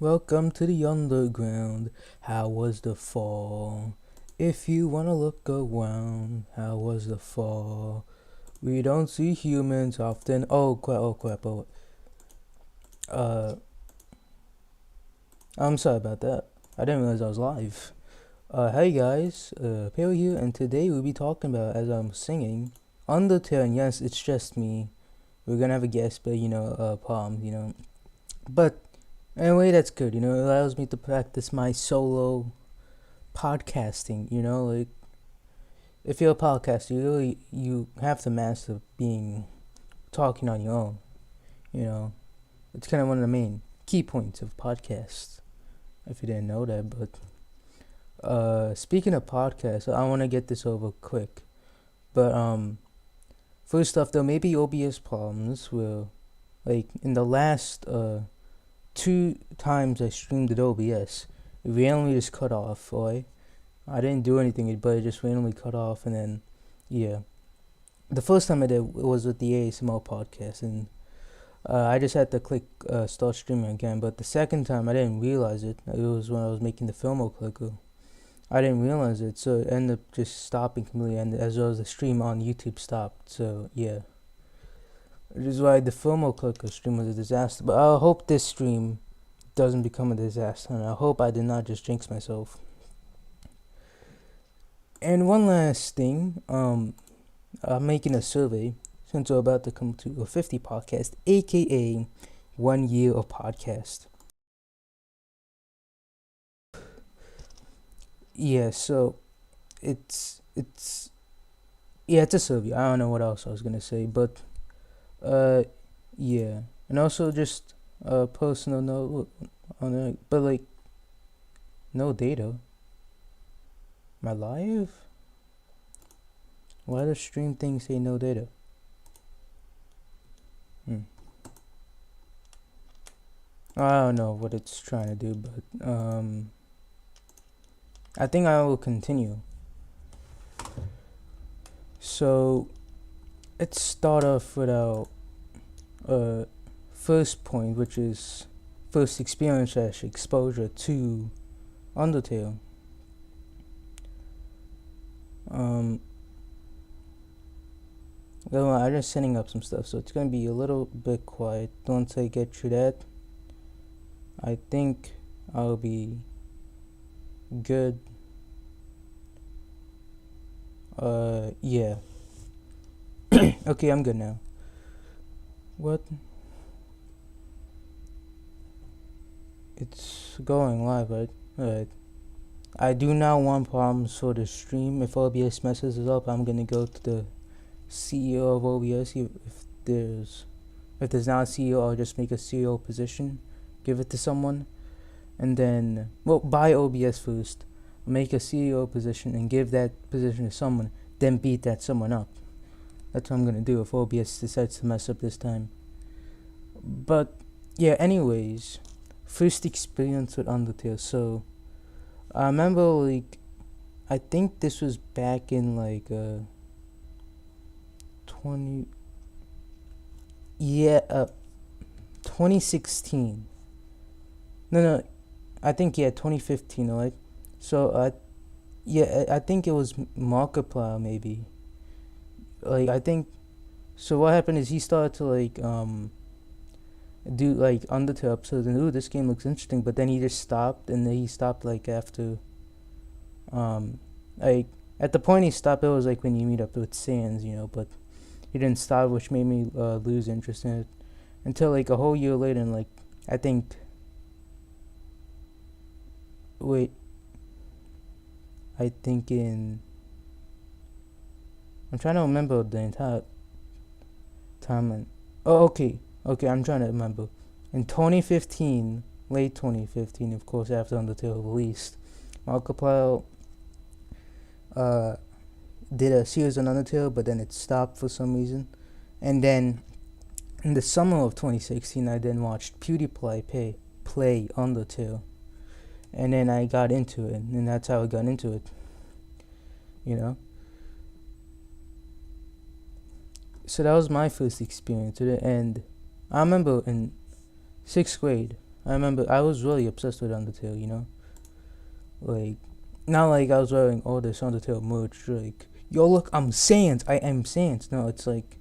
Welcome to the underground. How was the fall? If you wanna look around, how was the fall? We don't see humans often. Oh crap! Uh, I'm sorry about that. I didn't realize I was live. Hey guys, Perry here, and today we'll be talking about, as I'm singing, Undertale. And yes, it's just me. We're gonna have a guest, but Palm. But anyway, that's good. It allows me to practice my solo podcasting. Like if you're a podcaster, you have to master being talking on your own. You know, it's kind of one of the main key points of podcasts. If you didn't know that, but speaking of podcasts, I want to get this over quick. But first off, there may be OBS problems. Where, like in the last 2 times I streamed at OBS, it randomly just cut off. Right? I didn't do anything, but it just randomly cut off, and then yeah. The first time I did was with the ASMR podcast, and I just had to click start streaming again. But the second time I didn't realize it. It was when I was making the Filmo clicker. I didn't realize it, so it ended up just stopping completely, and as well as the stream on YouTube stopped. So yeah, which is why the Filmo clicker stream was a disaster. But I hope this stream doesn't become a disaster, and I hope I did not just jinx myself. And one last thing, I'm making a survey since we're about to come to a 50 podcast, aka 1 year of podcast. Yeah, so it's yeah, it's a survey. I don't know what else I was gonna say, but uh yeah, and also just a personal note on it, but like no data. Am I live? Why does stream thing say no data? I don't know what it's trying to do, but I think I will continue. So let's start off with our first point, which is first experience / exposure to Undertale. Well, I'm just setting up some stuff, so it's gonna be a little bit quiet. Once I get through that, I think I'll be good. Yeah. Okay, I'm good now. What? It's going live, right? Alright. I do not want problems for the stream. If OBS messes it up, I'm gonna go to the CEO of OBS. If there's not a CEO, I'll just make a CEO position, give it to someone, and then buy OBS first, make a CEO position, and give that position to someone. Then beat that someone up. That's what I'm gonna do if OBS decides to mess up this time. But yeah, anyways, first experience with Undertale. So I remember, like, I think this was back in 2016. No, I think 2015, right? So I think it was Markiplier maybe. Like I think, so what happened is he started to do like Undertale episodes, and ooh, this game looks interesting, but then he just stopped, and then he stopped like after like at the point he stopped, it was like when you meet up with Sans, but he didn't stop, which made me lose interest in it until like a whole year later. And like I think wait I think in I'm trying to remember the entire timeline. Oh, okay, I'm trying to remember. In 2015, late 2015, of course, after Undertale released, Markiplier did a series on Undertale, but then it stopped for some reason. And then in the summer of 2016, I then watched PewDiePie play Undertale, and then I got into it, and that's how I got into it. So that was my first experience with it, and I remember in 6th grade, I remember I was really obsessed with Undertale. Like not like I was wearing all this Undertale merch. Like, yo, look, I'm Sans. I am Sans. No, it's like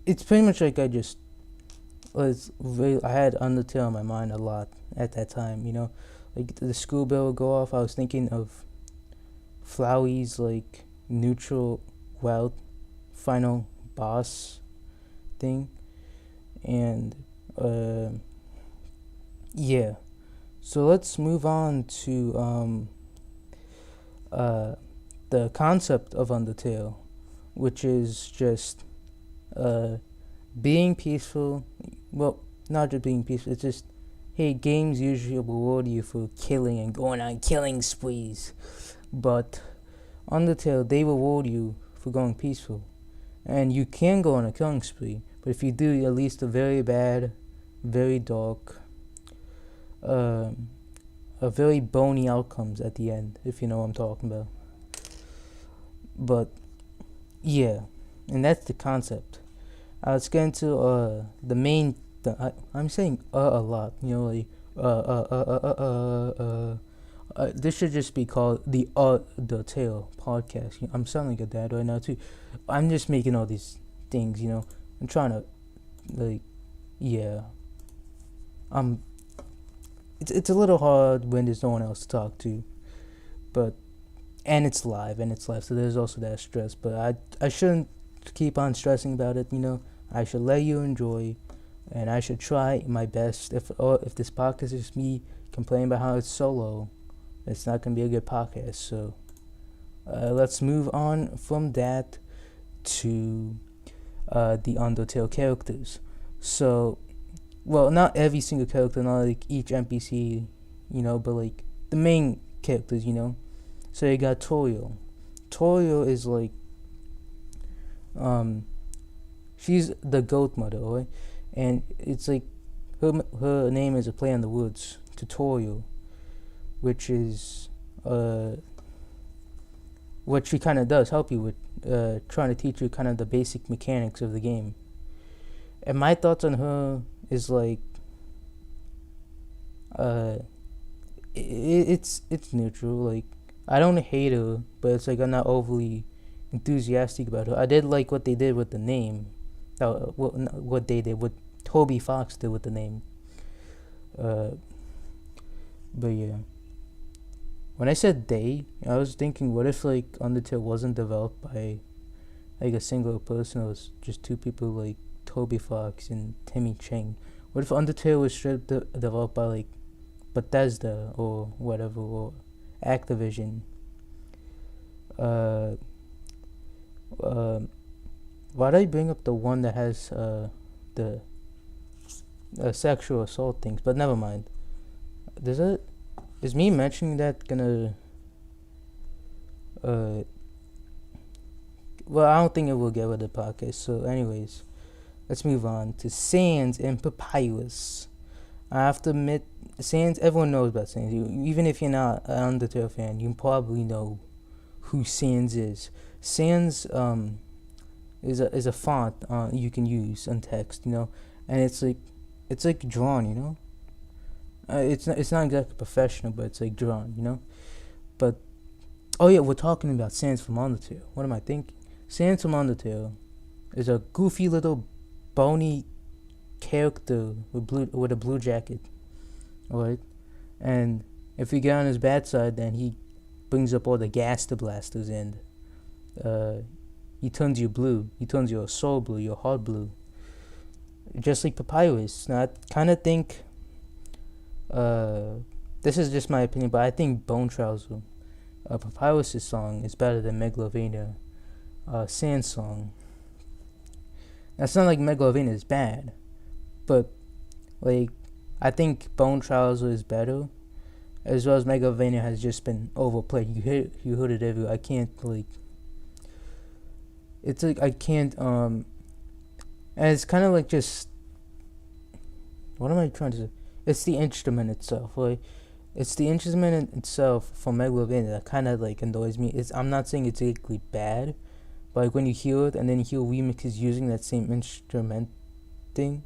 it's pretty much like I had Undertale in my mind a lot at that time. Like the school bell would go off. I was thinking of Flowey's like neutral wild final boss thing, and uh, yeah. So let's move on to uh, the concept of Undertale, which is just uh, being peaceful. Well, not just being peaceful. It's just, hey, games usually reward you for killing and going on killing sprees, but Undertale, they reward you for going peaceful, and you can go on a killing spree. But if you do, at least a very bad, very dark, a very bony outcomes at the end, if you know what I'm talking about. But yeah, and that's the concept. Let's get into the main. I'm saying a lot. Like this should just be called the Tale podcast. I'm sounding like a dad right now too. I'm just making all these things. I'm trying to like, yeah. It's a little hard when there's no one else to talk to, but and it's live, so there's also that stress. But I shouldn't keep on stressing about it. I should let you enjoy, and I should try my best. If this podcast is me complaining about how it's solo, it's not gonna be a good podcast. So let's move on from that to the Undertale characters. So, well, not every single character, not like each NPC, but like the main characters, So you got Toyo. Toyo is like, she's the goat mother, right? And it's like her name is a play on the words, tutorial, which is what she kind of does help you with, trying to teach you kind of the basic mechanics of the game. And my thoughts on her is like, it's neutral. Like, I don't hate her, but it's like I'm not overly enthusiastic about her. I did like what they did with the name, what Toby Fox did with the name. But yeah, when I said they, I was thinking, what if like Undertale wasn't developed by like a single person? It was just two people, like Toby Fox and Timmy Chang. What if Undertale was straight developed by like Bethesda or whatever, or Activision? Why did I bring up the one that has the sexual assault things? But never mind. Is me mentioning that gonna well, I don't think it will get rid of the podcast. So anyways, let's move on to Sans and Papyrus. I have to admit, Sans, everyone knows about Sans. Even if you're not an Undertale fan, you probably know who Sans is. Sans is a font you can use in text, and it's like drawn, it's not exactly professional, but it's like drawn, But oh yeah, we're talking about Sans from Undertale. What am I thinking? Sans from Undertale is a goofy little bony character with a blue jacket, alright? And if you get on his bad side, then he brings up all the gaster blasters and he turns you blue. He turns your soul blue, your heart blue. Just like Papyrus. Now I kind of think, this is just my opinion, but I think Bone Trouser, Papyrus' song is better than Megalovania Sans song. Now, it's not like Megalovania is bad, but like I think Bone Trouser is better, as well as Megalovania has just been overplayed. You heard it everywhere. I can't like. It's like I can't and it's kind of like just. What am I trying to say? It's the instrument itself, like. It's the instrument itself from Megalovania that kind of like annoys me. I'm not saying it's exactly bad, but like when you hear it and then you hear remixes using that same instrument thing,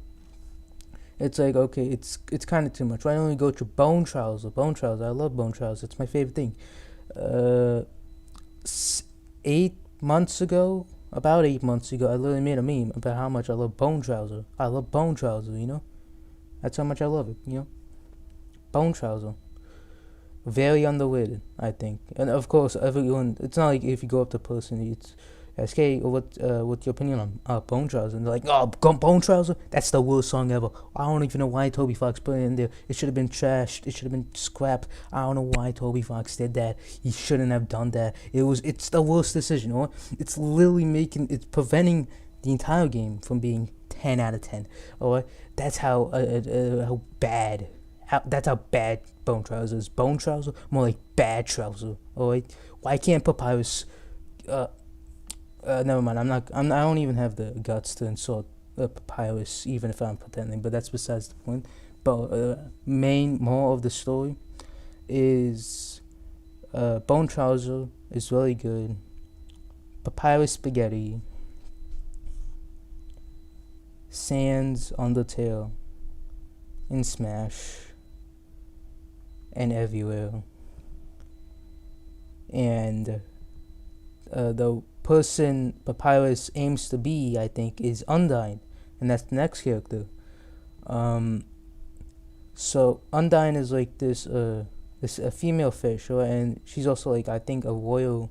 It's like, okay, it's kind of too much. Why don't we go to bone trouser? Bone trouser. I love bone trouser. It's my favorite thing. Uh, 8 months ago, about 8 months ago, I literally made a meme about how much I love bone trouser. I love bone trouser. That's how much I love it. Bone trouser. Very underrated, I think. And of course, everyone. It's not like if you go up to a person, it's ask, hey, what's your opinion on Bone Trouser? And they're like, oh, Bone Trouser? That's the worst song ever. I don't even know why Toby Fox put it in there. It should have been trashed. It should have been scrapped. I don't know why Toby Fox did that. He shouldn't have done that. It's the worst decision. It's literally it's preventing the entire game from being 10 out of 10. Alright, that's how bad. That's how bad Bone Trouser is. Bone Trouser, more like bad trouser. Alright, why can't Papyrus? Never mind. I don't even have the guts to insult Papyrus, even if I'm pretending. But that's besides the point. But main more of the story is Bone Trouser is really good. Papyrus Spaghetti, Sans Undertale, in Smash, and everywhere. And the person Papyrus aims to be, I think, is Undyne, and that's the next character. So Undyne is like this a female fish, right? And she's also like, I think, a royal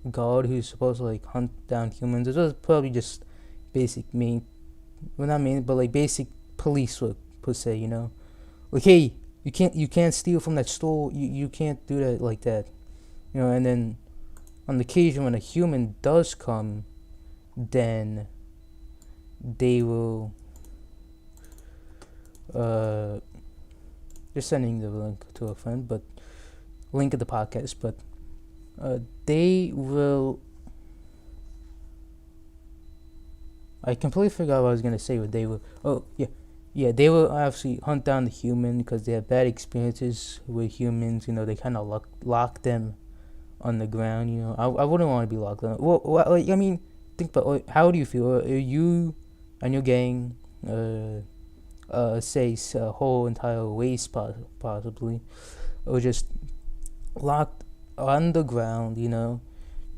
guard who's supposed to like hunt down humans. This was probably just basic not main, but like basic police work per se. Like, hey, you can't steal from that store. You can't do that like that. And then on the occasion when a human does come, then they will just sending the link to a friend, but link at the podcast, but they will. I completely forgot what I was gonna say. What they will. Oh yeah. They will obviously hunt down the human because they have bad experiences with humans. They kind of lock them on the ground. I wouldn't want to be locked on. Well, I mean, think about how do you feel? Are you and your gang, say a whole entire race possibly, or just locked underground?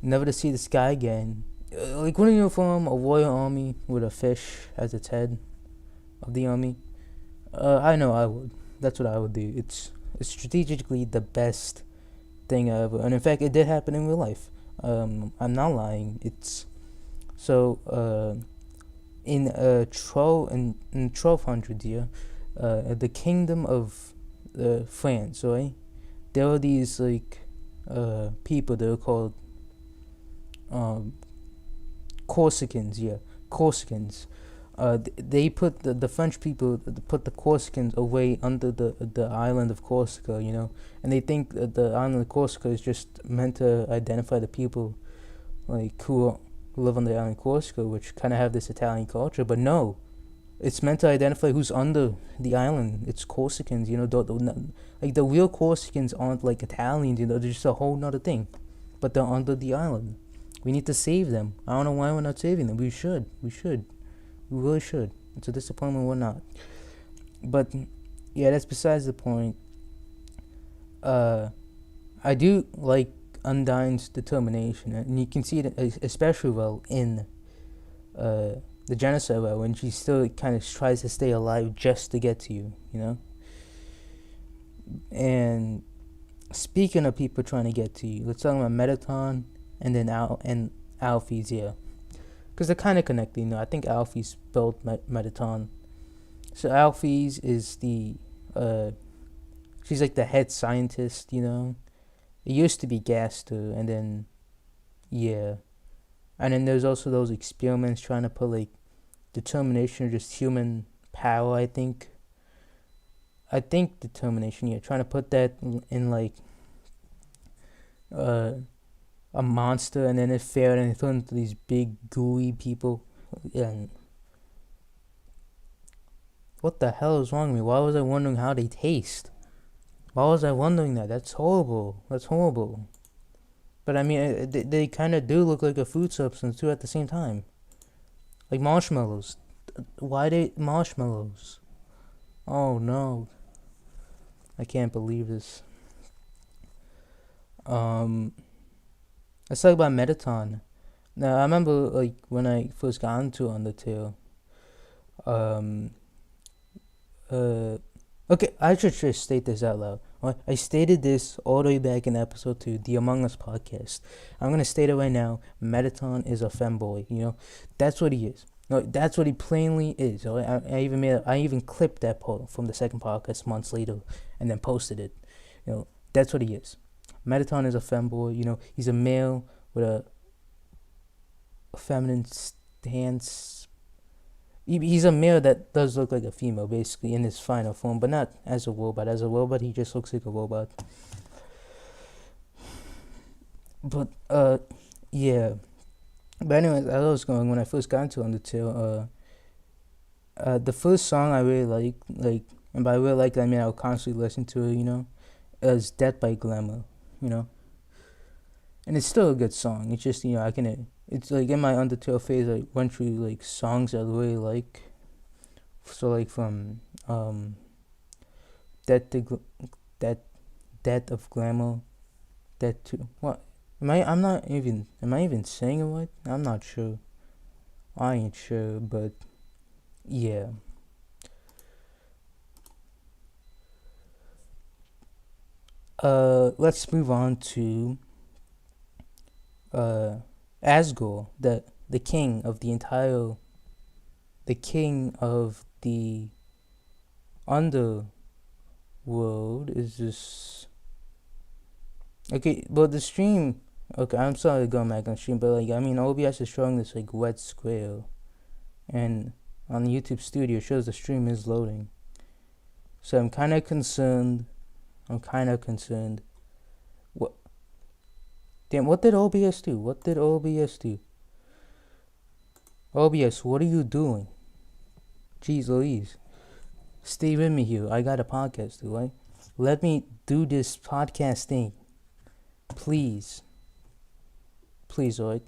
Never to see the sky again. Like, wouldn't you form a royal army with a fish as its head of the army? I know I would. That's what I would do. It's strategically the best thing ever, and in fact, it did happen in real life. I'm not lying. It's so in 1200s, yeah, the kingdom of France, right? There were these like people that were called Corsicans, yeah, Corsicans. They put the French people put the Corsicans away under the island of Corsica, and they think that the island of Corsica is just meant to identify the people like who live on the island of Corsica, which kind of have this Italian culture, but no, it's meant to identify who's under the island. It's Corsicans, like the real Corsicans aren't like Italians, they're just a whole nother thing, but they're under the island. We need to save them. I don't know why we're not saving them. We should. We really should. It's a disappointment we're not. But yeah, that's besides the point. I do like Undyne's determination, and you can see it especially well in the genocide, when she still kind of tries to stay alive just to get to you, And speaking of people trying to get to you, let's talk about Mettaton and then Alphys, yeah. Because they're kind of connected, I think Alphys built Mettaton. So Alphys is she's like the head scientist, It used to be Gaster, and then, yeah. And then there's also those experiments trying to put, like, determination or just human power, I think. Determination, yeah. Trying to put that in, like, a monster, and then it failed, and it turned into these big gooey people. And what the hell is wrong with me? Why was I wondering how they taste? Why was I wondering that? That's horrible. But I mean, they kind of do look like a food substance too at the same time. Like marshmallows. Why they marshmallows? Oh no, I can't believe this. Um, let's talk about Metaton. Now I remember like when I first got into Undertale. Um, uh, okay, I should just state this out loud. I stated this all the way back in episode 2, the Among Us podcast. I'm gonna state it right now. Metaton is a femboy. That's what he is. No, that's what he plainly is. I even clipped that part from the second podcast months later, and then posted it. That's what he is. Metaton is a femboy. He's a male with a feminine stance. He's a male that does look like a female, basically, in his final form, but not as a robot. As a robot, he just looks like a robot. But, yeah. But anyways, as I was going, when I first got into Undertale, the first song I really and by really like, I mean I would constantly listen to it, is Death by Glamour, you know? And it's still a good song. It's just, it's like in my Undertale phase, I went through like songs I really like. So like from Death to that Death of Glamour, Death to what? Am I even saying it right? I'm not sure. I ain't sure, but yeah. Let's move on to Asgore, the king of the underworld is this. Okay, but the stream. Okay, I'm sorry going back on stream, but like I mean, OBS is showing this like red square, and on the YouTube Studio it shows the stream is loading. So I'm kind of concerned. What? Damn! What did OBS do? OBS, what are you doing? Jeez Louise. Stay with me here. I got a podcast, do I? Let me do this podcast thing. Please. Please, alright?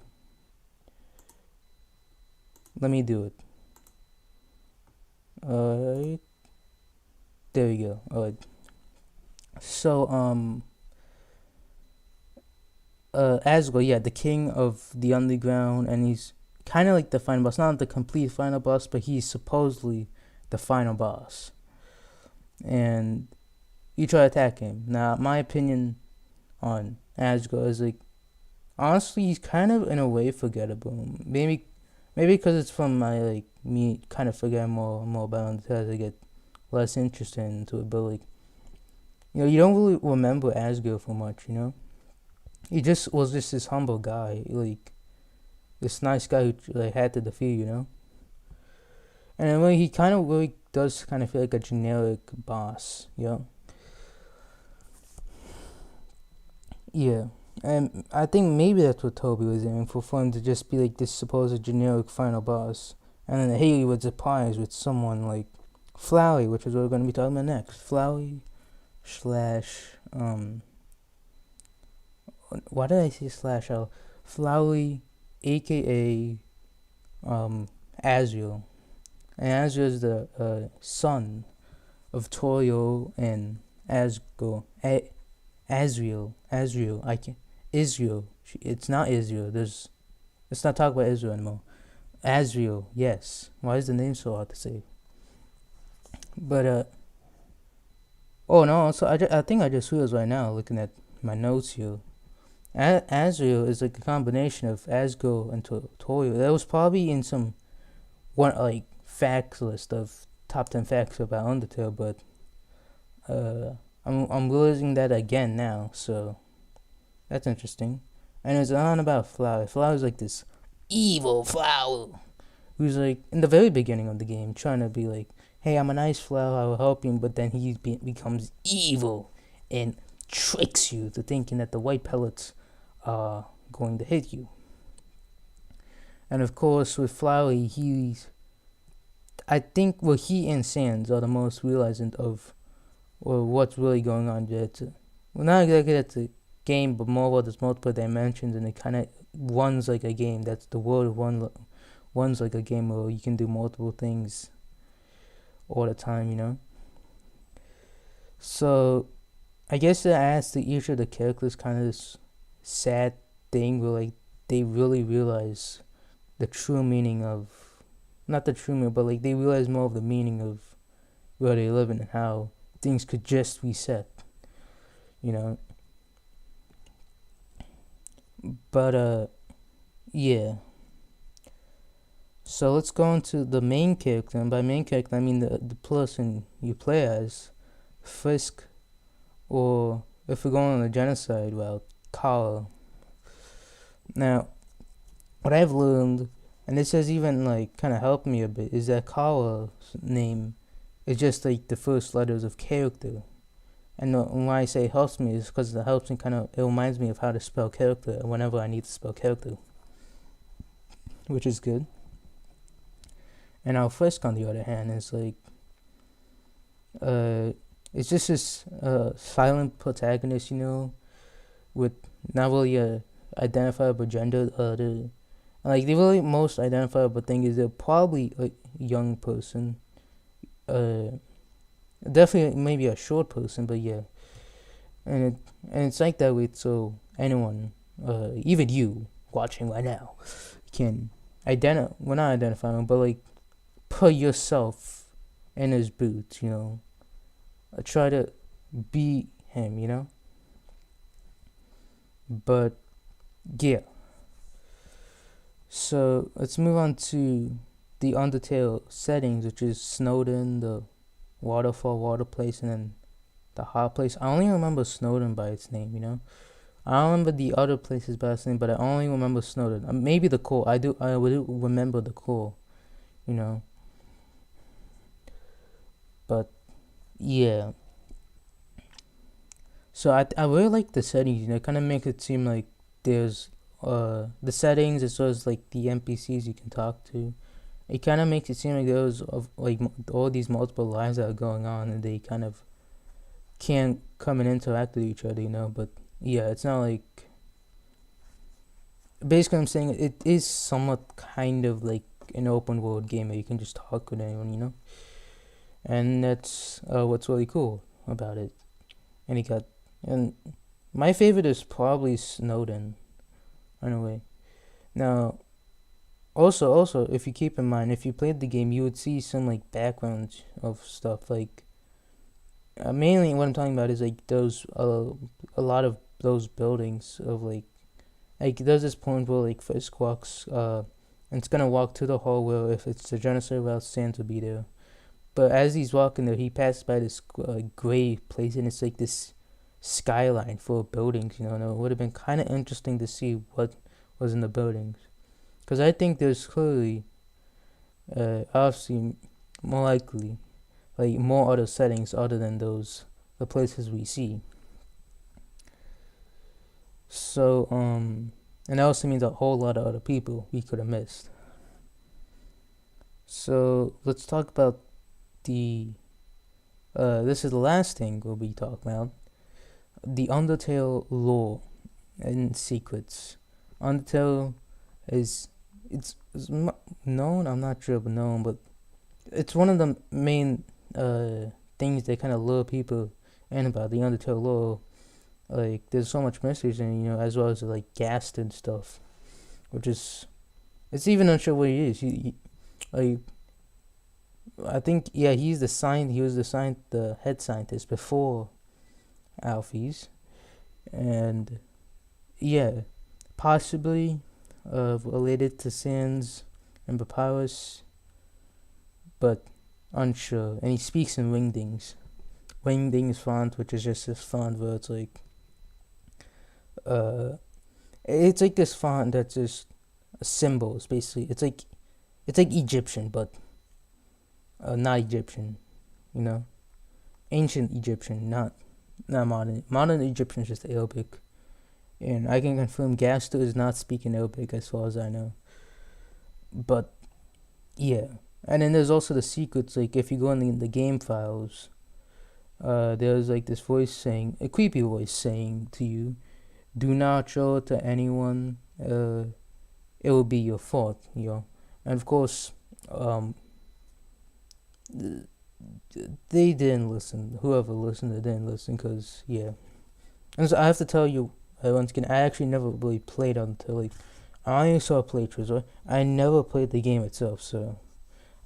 Let me do it. Alright. There we go. Alright. So, Asgore, yeah, the king of the underground, and he's kind of like the final boss. Not the complete final boss, but he's supposedly the final boss. And you try to attack him. Now, my opinion on Asgore is like, honestly, he's kind of in a way forgettable. Maybe because it's from me kind of forgetting more about it as I get less interested into it. But like, you don't really remember Asgore for much. He just was just this humble guy, like this nice guy who like had to defeat. And then he kind of really does kind of feel like a generic boss. Yeah. And I think maybe that's what Toby was aiming for him to just be like this supposed generic final boss. And then Haley would surprise with someone like Flowey, which is what we're going to be talking about next. Flowey / why did I say slash L? Flowey, aka Azrael. And Azrael is the son of Toyo and Asgore. Azrael. I can Israel. It's not Israel. Let's not talk about Israel anymore. Azrael. Yes. Why is the name so hard to say? But oh no. So I think I just realized right now, looking at my notes here. Azrael is like a combination of Asgore and Toyo. That was probably in some facts list of top 10 facts about Undertale, but I'm realizing that again now, so that's interesting. And it's on about Flower. Flower's like this evil flower who's like in the very beginning of the game trying to be like, hey, I'm a nice flower, I will help you, but then he becomes evil and tricks you to thinking that the white pellets are going to hit you. And of course, with Flowey, I think he and Sans are the most realizant of what's really going on there. Not exactly at the game, but more about there's multiple dimensions, and it kind of runs like a game. That's the world runs like a game where you can do multiple things all the time, So I guess it adds to each of the characters kind of this sad thing where like they really realize the true meaning of, not the true meaning, but like they realize more of the meaning of where they live and how things could just reset, you know. But yeah. So let's go into the main character, and by main character I mean the person you play as, Frisk, or if we're going on the genocide route, Kala. Now, what I've learned, and this has even like kind of helped me a bit, is that Kala's name is just like the first letters of character. And why I say it helps me is because it helps me it reminds me of how to spell character whenever I need to spell character, which is good. And our Frisk, on the other hand, is like, uh, it's just this silent protagonist, with not really a identifiable gender. Like the really most identifiable thing is they're probably a young person. Uh, Definitely maybe a short person, but yeah, and it's like that with so anyone, even you watching right now, can identify. Well, not identify him, but like put yourself in his boots. Try to be him. But yeah. So let's move on to the Undertale settings, which is Snowden, the waterfall, water place, and then the hot place. I only remember Snowden by its name. I don't remember the other places by its name, but I only remember Snowden. Maybe the core. I would remember the core. You know. But yeah. So I really like the settings. It kind of makes it seem like there's the settings as well as like the NPCs you can talk to. It kind of makes it seem like there's of like all these multiple lives that are going on, and they kind of can't come and interact with each other. But yeah, it's not like, basically I'm saying it is somewhat kind of like an open world game where you can just talk with anyone. And that's what's really cool about it. And my favorite is probably Snowden, in a way. Now, also, if you keep in mind, if you played the game, you would see some like backgrounds of stuff. Like, mainly what I'm talking about is like those a lot of those buildings of like there's this point where like Fisk walks and it's gonna walk to the hall where if it's the genocide route, Sans will be there. But as he's walking there, he passes by this gray place, and it's like this skyline full of buildings. And it would have been kind of interesting to see what was in the buildings, because I think there's clearly, obviously, more likely, like more other settings other than the places we see. So and that also means a whole lot of other people we could have missed. So let's talk about the. This is the last thing we'll be talking about: the Undertale lore and secrets. Undertale it's known. I'm not sure, but known, but it's one of the main things that kind of lure people in about the Undertale lore. Like, there's so much mysteries in it, as well as like Gast and stuff, which is it's even unsure what he is. Like, I think he was the head scientist before Alphys, and yeah, possibly related to Sans and Papyrus, but unsure. And he speaks in Wingdings font, which is just this font where uh, it's like this font that's just symbols. Basically, it's like Egyptian, but not Egyptian. You know, ancient Egyptian, not modern. Modern Egyptian is just Arabic, and I can confirm Gasto is not speaking Arabic as far as I know. But yeah, and then there's also the secrets. Like, if you go in the game files, there's like this voice saying, a creepy voice saying to you, "Do not show it to anyone. It will be your fault." And of course, um, they didn't listen. Whoever listened, they didn't listen, cause yeah. And so I have to tell you, once again, I actually never really played until like I only saw playthroughs. Right? I never played the game itself, so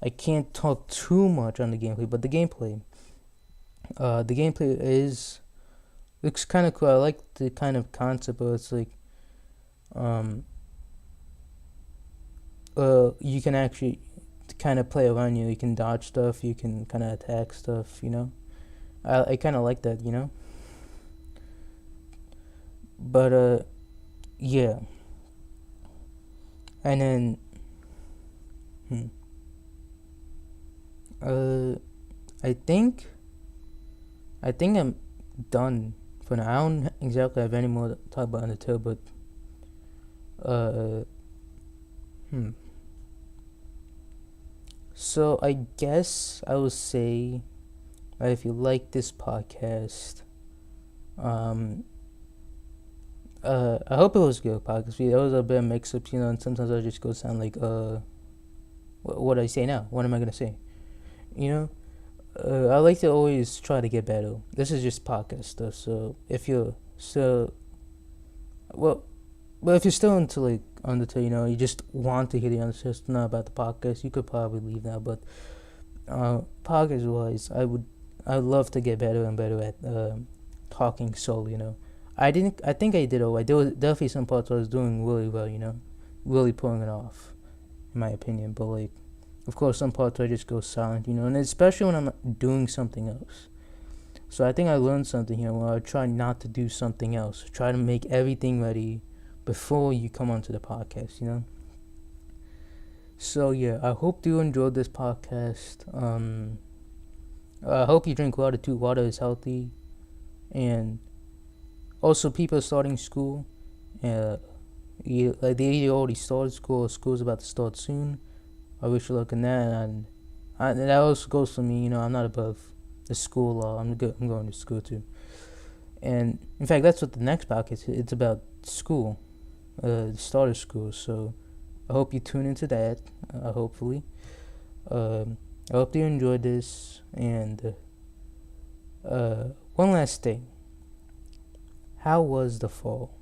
I can't talk too much on the gameplay. But the gameplay is looks kind of cool. I like the kind of concept, but it's like um you can actually kind of play around. You can dodge stuff. You can kind of attack stuff. I kind of like that. But yeah, and then hmm, uh I think I'm done for now. I don't exactly have any more to talk about Undertale, but uh hmm. So I guess I would say that if you like this podcast, um I hope it was good podcast. There was a bit of mix ups, and sometimes I just go sound like what do I say now? What am I gonna say? You know? I like to always try to get better. This is just podcast stuff, so if you're so well, if you're still into like Undertale, you just want to hear the Undertale stuff, not about the podcast, you could probably leave now. But podcast wise, I'd love to get better and better at talking solo. I think I did alright. There was definitely some parts I was doing really well. Really pulling it off, in my opinion. But like, of course, some parts I just go silent. And especially when I'm doing something else. So I think I learned something here where I try not to do something else. Try to make everything ready before you come onto the podcast. So yeah, I hope you enjoyed this podcast. I hope you drink water too. Water is healthy, and also people starting school. Like they either already started school or school's about to start soon. I wish you luck in that, and that also goes for me. I'm not above the school law. I'm good. I'm going to school too. And in fact, that's what the next podcast is. It's about school, the start of school. So I hope you tune into that. Hopefully, I hope you enjoyed this. And one last thing: how was the fall?